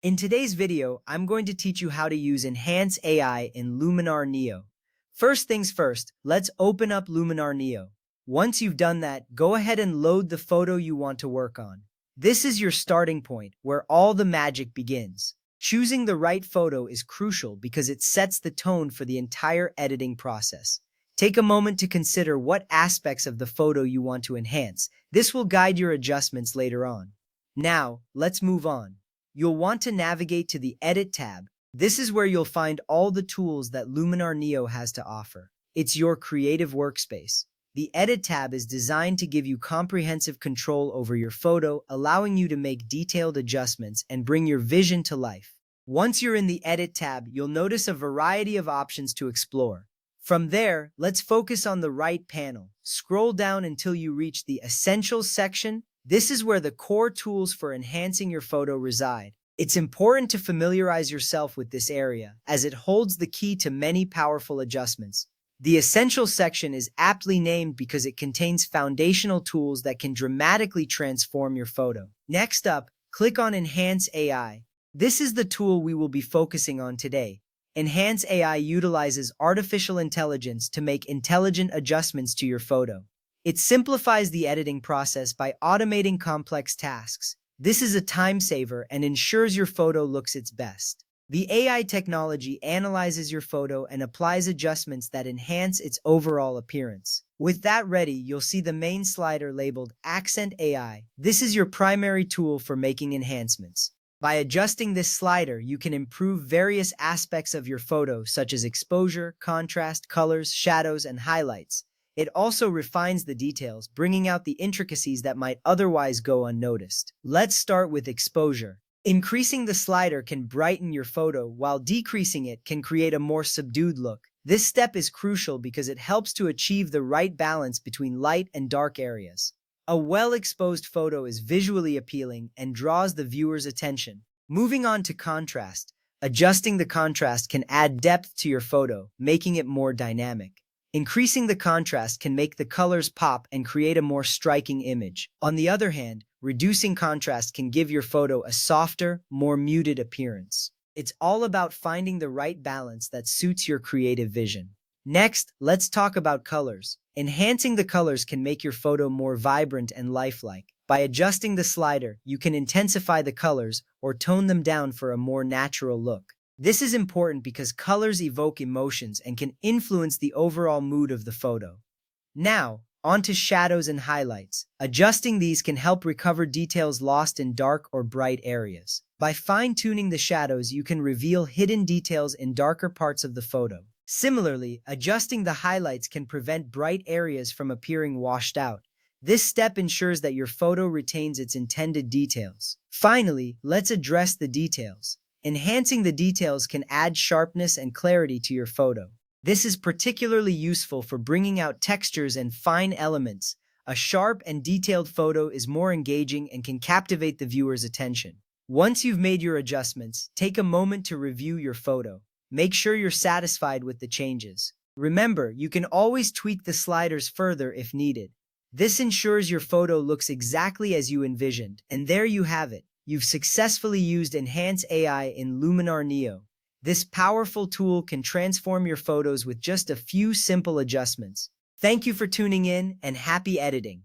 In today's video, I'm going to teach you how to use Enhance AI in Luminar Neo. First things first, let's open up Luminar Neo. Once you've done that, go ahead and load the photo you want to work on. This is your starting point, where all the magic begins. Choosing the right photo is crucial because it sets the tone for the entire editing process. Take a moment to consider what aspects of the photo you want to enhance. This will guide your adjustments later on. Now, let's move on. You'll want to navigate to the Edit tab. This is where you'll find all the tools that Luminar Neo has to offer. It's your creative workspace. The Edit tab is designed to give you comprehensive control over your photo, allowing you to make detailed adjustments and bring your vision to life. Once you're in the Edit tab, you'll notice a variety of options to explore. From there, let's focus on the right panel. Scroll down until you reach the Essentials section. This is where the core tools for enhancing your photo reside. It's important to familiarize yourself with this area, as it holds the key to many powerful adjustments. The Essentials section is aptly named because it contains foundational tools that can dramatically transform your photo. Next up, click on Enhance AI. This is the tool we will be focusing on today. Enhance AI utilizes artificial intelligence to make intelligent adjustments to your photo. It simplifies the editing process by automating complex tasks. This is a time saver and ensures your photo looks its best. The AI technology analyzes your photo and applies adjustments that enhance its overall appearance. With that ready, you'll see the main slider labeled Accent AI. This is your primary tool for making enhancements. By adjusting this slider, you can improve various aspects of your photo, such as exposure, contrast, colors, shadows, and highlights. It also refines the details, bringing out the intricacies that might otherwise go unnoticed. Let's start with exposure. Increasing the slider can brighten your photo, while decreasing it can create a more subdued look. This step is crucial because it helps to achieve the right balance between light and dark areas. A well-exposed photo is visually appealing and draws the viewer's attention. Moving on to contrast. Adjusting the contrast can add depth to your photo, making it more dynamic. Increasing the contrast can make the colors pop and create a more striking image. On the other hand, reducing contrast can give your photo a softer, more muted appearance. It's all about finding the right balance that suits your creative vision. Next, let's talk about colors. Enhancing the colors can make your photo more vibrant and lifelike. By adjusting the slider, you can intensify the colors or tone them down for a more natural look. This is important because colors evoke emotions and can influence the overall mood of the photo. Now, onto shadows and highlights. Adjusting these can help recover details lost in dark or bright areas. By fine-tuning the shadows, you can reveal hidden details in darker parts of the photo. Similarly, adjusting the highlights can prevent bright areas from appearing washed out. This step ensures that your photo retains its intended details. Finally, let's address the details. Enhancing the details can add sharpness and clarity to your photo. This is particularly useful for bringing out textures and fine elements. A sharp and detailed photo is more engaging and can captivate the viewer's attention. Once you've made your adjustments, take a moment to review your photo. Make sure you're satisfied with the changes. Remember, you can always tweak the sliders further if needed. This ensures your photo looks exactly as you envisioned. And there you have it. You've successfully used Enhance AI in Luminar Neo. This powerful tool can transform your photos with just a few simple adjustments. Thank you for tuning in, and happy editing.